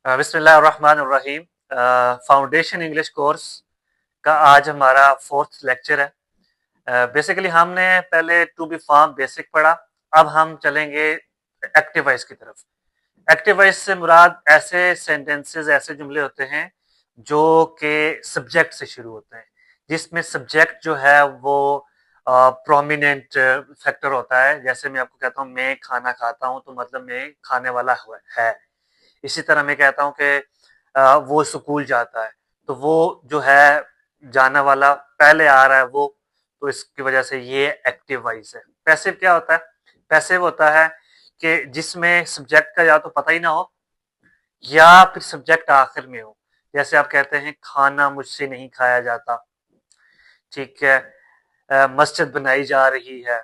बिस्मिल्लाहिर्रहमानिर्रहीम। Foundation English course का आज हमारा फोर्थ लेक्चर है। बेसिकली हमने पहले टू बी फॉर्म बेसिक पढ़ा। अब हम चलेंगे एक्टिव वॉइस की तरफ। एक्टिव वॉइस से मुराद ऐसे सेंटेंसेस, ऐसे जुमले होते हैं जो कि सब्जेक्ट से शुरू होते हैं, जिसमें सब्जेक्ट जो है वो प्रोमिनेंट फैक्टर होता है। जैसे मैं आपको कहता हूँ मैं खाना खाता हूँ, तो मतलब मैं खाने वाला है। इसी तरह मैं कहता हूँ कि वो स्कूल जाता है, तो वो जो है जाने वाला पहले आ रहा है वो, तो इसकी वजह से ये एक्टिव वॉइस है। पैसिव क्या होता है? पैसिव होता है कि जिसमें सब्जेक्ट का या तो पता ही ना हो या फिर सब्जेक्ट आखिर में हो। जैसे आप कहते हैं खाना मुझसे नहीं खाया जाता, ठीक है। मस्जिद बनाई जा रही है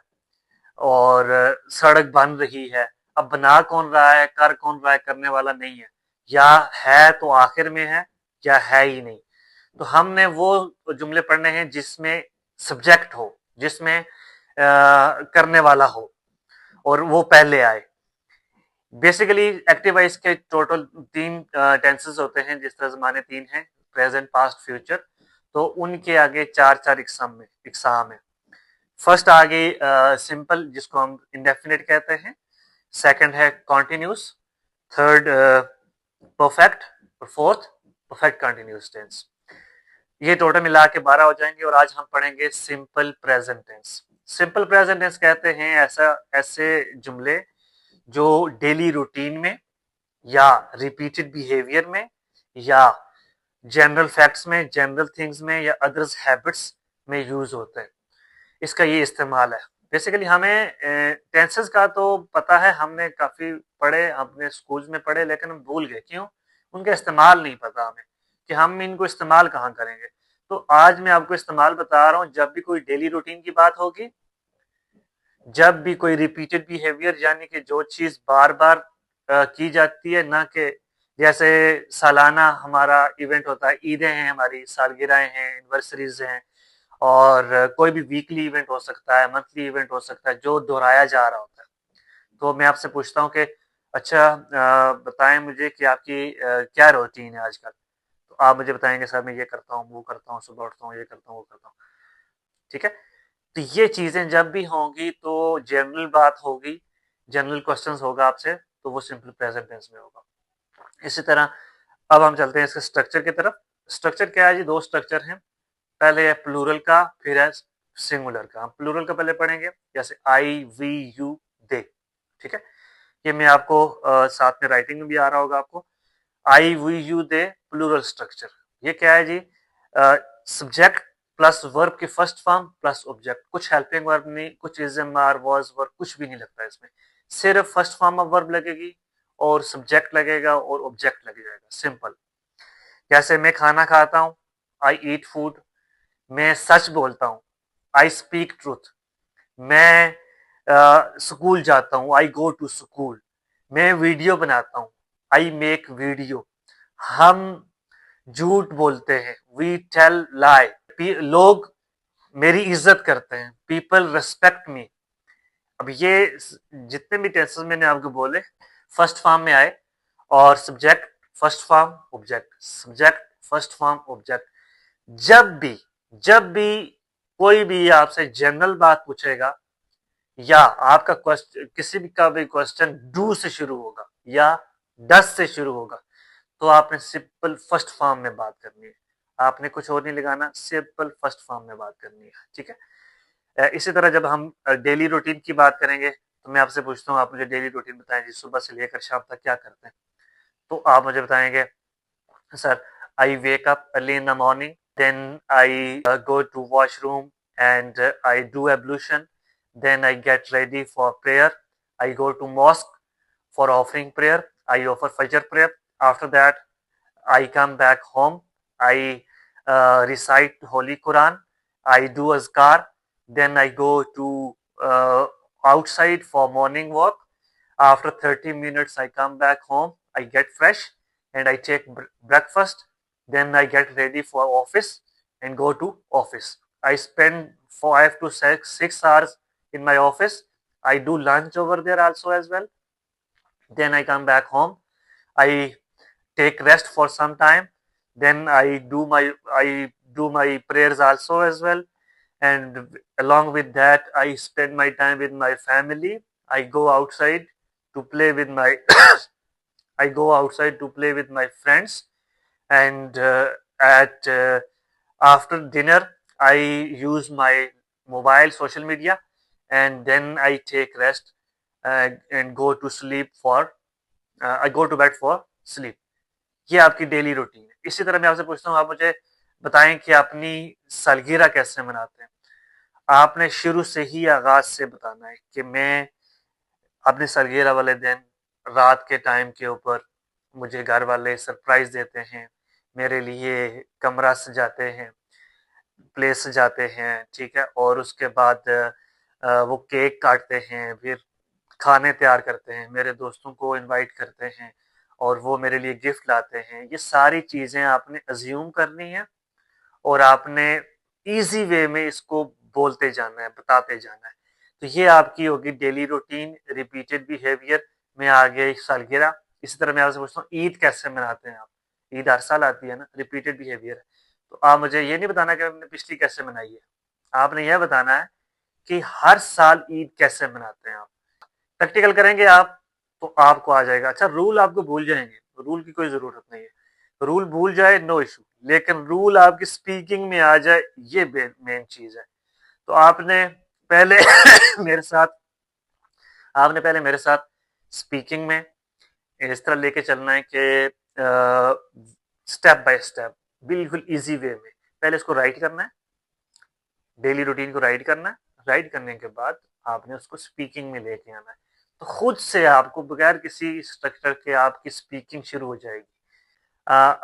और सड़क बन रही है। अब बना कौन रहा है, कर कौन रहा है, करने वाला नहीं है। या है तो आखिर में है या है ही नहीं। तो हमने वो जुमले पढ़ने हैं जिसमें सब्जेक्ट हो, जिसमें करने वाला हो और वो पहले आए। बेसिकली एक्टिव वॉइस के टोटल तीन टेंसेस होते हैं। जिस तरह जमाने तीन हैं, प्रेजेंट, पास्ट, फ्यूचर, तो उनके आगे चार चार इकसाम है। फर्स्ट आ गई सिंपल, जिसको हम इंडेफिनिट कहते हैं। सेकंड है कॉन्टिन्यूस। Third perfect. और फोर्थ परफेक्ट कंटिन्यूस टेंस। ये टोटल मिला के 12 हो जाएंगे। और आज हम पढ़ेंगे simple present tense. Simple present tense कहते हैं ऐसे जुमले जो डेली रूटीन में या रिपीटेड बिहेवियर में या जनरल फैक्ट्स में, जनरल थिंग्स में या अदर्स हैबिट्स में यूज होते हैं। इसका ये इस्तेमाल है। बेसिकली हमें टेंसेस का तो पता है, हमने काफी पढ़े, अपने स्कूल्स में पढ़े, लेकिन हम भूल गए। क्यों? उनका इस्तेमाल नहीं पता हमें कि हम इनको इस्तेमाल कहाँ करेंगे। तो आज मैं आपको इस्तेमाल बता रहा हूँ। जब भी कोई डेली रूटीन की बात होगी, जब भी कोई रिपीटेड बिहेवियर, यानी कि जो चीज बार बार की जाती है, ना कि जैसे सालाना हमारा इवेंट होता है, ईदें हैं, हमारी सालगिरहें हैं, एनिवर्सरीज हैं, और कोई भी वीकली इवेंट हो सकता है, मंथली इवेंट हो सकता है, जो दोहराया जा रहा होता है। तो मैं आपसे पूछता हूँ कि अच्छा, बताएं मुझे कि आपकी क्या रूटीन है आजकल। तो आप मुझे बताएंगे सर मैं ये करता हूँ, वो करता हूँ, सुबह उठता हूँ, ये करता हूँ, वो करता हूँ। ठीक है। तो ये चीजें जब भी होंगी तो जनरल बात होगी, जनरल क्वेश्चंस होगा आपसे, तो वो सिंपल प्रेजेंट टेंस में होगा। इसी तरह अब हम चलते हैं इसके स्ट्रक्चर की तरफ। स्ट्रक्चर क्या है जी? दो स्ट्रक्चर हैं। पहले है प्लूरल का, फिर है सिंगुलर का। हम प्लूरल का पहले पढ़ेंगे, जैसे आई, वी, यू, दे। ठीक है। ये मैं आपको साथ में राइटिंग में भी आ रहा होगा आपको। I, we, you, they, plural structure. ये क्या है जी? सब्जेक्ट प्लस वर्ब की फर्स्ट फॉर्म प्लस ऑब्जेक्ट। कुछ हेल्पिंग वर्ब नहीं, कुछ इजम आर वॉज वर्ब, कुछ भी नहीं लगता इसमें। सिर्फ फर्स्ट फॉर्म ऑफ वर्ब लगेगी और सब्जेक्ट लगेगा और ऑब्जेक्ट लग जाएगा। सिंपल। जैसे मैं खाना खाता हूं, आई ईट फूड। मैं सच बोलता हूं, आई स्पीक ट्रूथ। मैं स्कूल जाता हूं, आई गो टू स्कूल। मैं वीडियो बनाता हूं, आई मेक वीडियो। हम झूठ बोलते हैं, वी टेल लाई। लोग मेरी इज्जत करते हैं, पीपल रेस्पेक्ट मी। अब ये जितने भी टेंसेस मैंने आपको बोले, फर्स्ट फॉर्म में आए, और subject first form object, subject first form object. जब भी कोई भी आपसे जनरल बात पूछेगा, या आपका क्वेश्चन, किसी भी का भी क्वेश्चन डू से शुरू होगा या डस से शुरू होगा, तो आपने सिंपल फर्स्ट फॉर्म में बात करनी है। आपने कुछ और नहीं लगाना, सिंपल फर्स्ट फॉर्म में बात करनी है। ठीक है। इसी तरह जब हम डेली रूटीन की बात करेंगे, तो मैं आपसे पूछता हूँ, आप मुझे डेली रूटीन बताएं जी, सुबह से लेकर शाम तक क्या करते हैं। तो आप मुझे बताएंगे sir, I wake up early in the morning, then I go to washroom and I do ablution, then I get ready for prayer. I go to mosque for offering prayer. I offer Fajr prayer. After that, I come back home. I recite Holy Quran. I do azkar. Then I go to uh, outside for morning walk. After 30 minutes, I come back home. I get fresh and I take breakfast. Then I get ready for office and go to office. I spend 5 to 6 hours in my office. I do lunch over there also as well. Then I come back home. I take rest for some time, then I do my prayers also as well, and along with that I spend my time with my family. I go outside to play with my I go outside to play with my friends, and at after dinner I use my mobile social media, and then I take rest and go to sleep for I go to bed for sleep. ये आपकी daily routine है। इसी तरह मैं आपसे पूछता हूँ, आप मुझे बताएं कि अपनी सालगिरह कैसे मनाते हैं। आपने शुरू से ही आगाज से बताना है कि मैं अपनी सालगिरह वाले दिन रात के टाइम के ऊपर मुझे घर वाले सरप्राइज देते हैं, मेरे लिए कमरा सजाते हैं, प्लेस सजाते हैं, ठीक है, और उसके बाद वो केक काटते हैं, फिर खाने तैयार करते हैं, मेरे दोस्तों को इनवाइट करते हैं और वो मेरे लिए गिफ्ट लाते हैं। ये सारी चीज़ें आपने अज्यूम करनी है और आपने इजी वे में इसको बोलते जाना है, बताते जाना है। तो ये आपकी होगी डेली रूटीन, रिपीटेड बिहेवियर में आ गई सालगिरह। इसी तरह मैं आपसे पूछता हूँ, ईद कैसे मनाते हैं आप? ईद हर साल आती है ना, रिपीटेड बिहेवियर है। तो आप मुझे ये नहीं बताना कि हमने पिछली कैसे मनाई है, आपने यह बताना है कि हर साल ईद कैसे मनाते हैं आप। प्रैक्टिकल करेंगे आप तो आपको आ जाएगा। अच्छा, रूल आपको भूल जाएंगे, रूल की कोई जरूरत नहीं है, रूल भूल जाए नो इशू, लेकिन रूल आपकी स्पीकिंग में आ जाए ये मेन चीज है। तो आपने पहले मेरे साथ आपने पहले मेरे साथ स्पीकिंग में इस तरह लेके चलना है कि स्टेप बाय स्टेप, बिल्कुल इजी वे में पहले इसको राइट करना है, डेली रूटीन को राइट करना है, राइट करने के बाद आपने उसको स्पीकिंग में लेके आना है। तो खुद से आपको बगैर किसी स्ट्रक्चर के आपकी स्पीकिंग शुरू हो जाएगी।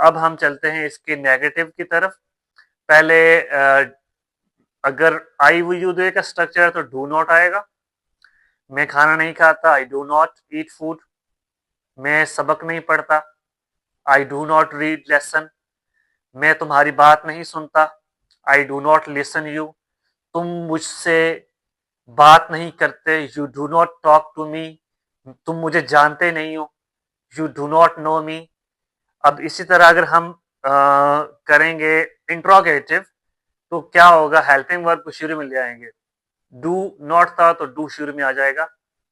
अब हम चलते हैं इसके नेगेटिव की तरफ। पहले अगर आई यू दे का स्ट्रक्चर है तो डू नॉट आएगा। मैं खाना नहीं खाता, I do not eat food. मैं सबक नहीं पढ़ता, I do not read lesson. मैं तुम्हारी बात नहीं सुनता, I do not listen you. तुम मुझसे बात नहीं करते, you do not talk to me. तुम मुझे जानते नहीं हो, you do not know me. अब इसी तरह अगर हम करेंगे इंट्रोगेटिव तो क्या होगा, हेल्पिंग वर्ब को शुरू में ले आएंगे। डू नॉट था तो डू शुरू में आ जाएगा।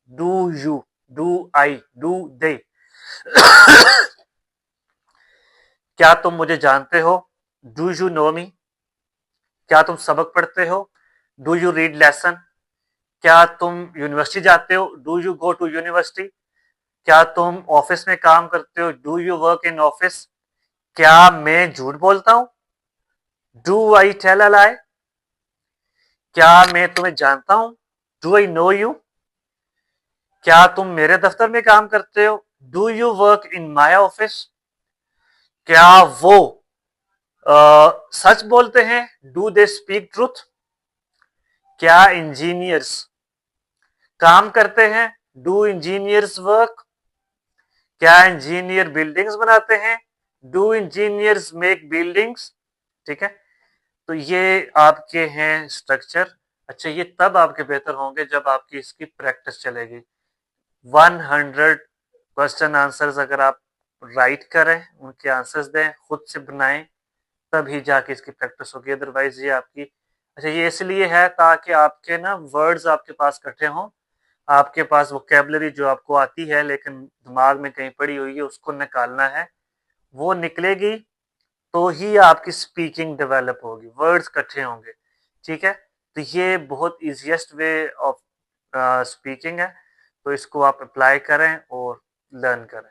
Do you, do I, do they. क्या तुम मुझे जानते हो, डू यू नो मी। क्या तुम सबक पढ़ते हो, डू यू रीड लेसन। क्या तुम यूनिवर्सिटी जाते हो, do you go to university. क्या तुम ऑफिस में काम करते हो, do you work in office. क्या मैं झूठ बोलता हूं, डू आई टेल अ लाई। क्या मैं तुम्हें जानता हूं, डू आई नो यू। क्या तुम मेरे दफ्तर में काम करते हो, do you work in my office. क्या वो सच बोलते हैं, डू दे स्पीक ट्रूथ। क्या इंजीनियर्स काम करते हैं, डू इंजीनियर्स वर्क। क्या इंजीनियर बिल्डिंग्स बनाते हैं, डू इंजीनियर्स मेक बिल्डिंग्स। ठीक है, तो ये आपके हैं स्ट्रक्चर। अच्छा, ये तब आपके बेहतर होंगे जब आपकी इसकी प्रैक्टिस चलेगी। 100 क्वेश्चन आंसर्स अगर आप राइट करें, उनके आंसर्स दें, खुद से बनाएं, तभी जाके इसकी प्रैक्टिस होगी। अदरवाइज ये आपकी, अच्छा ये इसलिए है ताकि आपके ना वर्ड्स आपके पास इकट्ठे हों, आपके पास वोकेबलरी जो आपको आती है लेकिन दिमाग में कहीं पड़ी हुई है उसको निकालना है। वो निकलेगी तो ही आपकी स्पीकिंग डेवलप होगी, वर्ड्स इकट्ठे होंगे। ठीक है, तो ये बहुत इजीएस्ट वे ऑफ स्पीकिंग है, तो इसको आप अप्लाई करें और लर्न करें।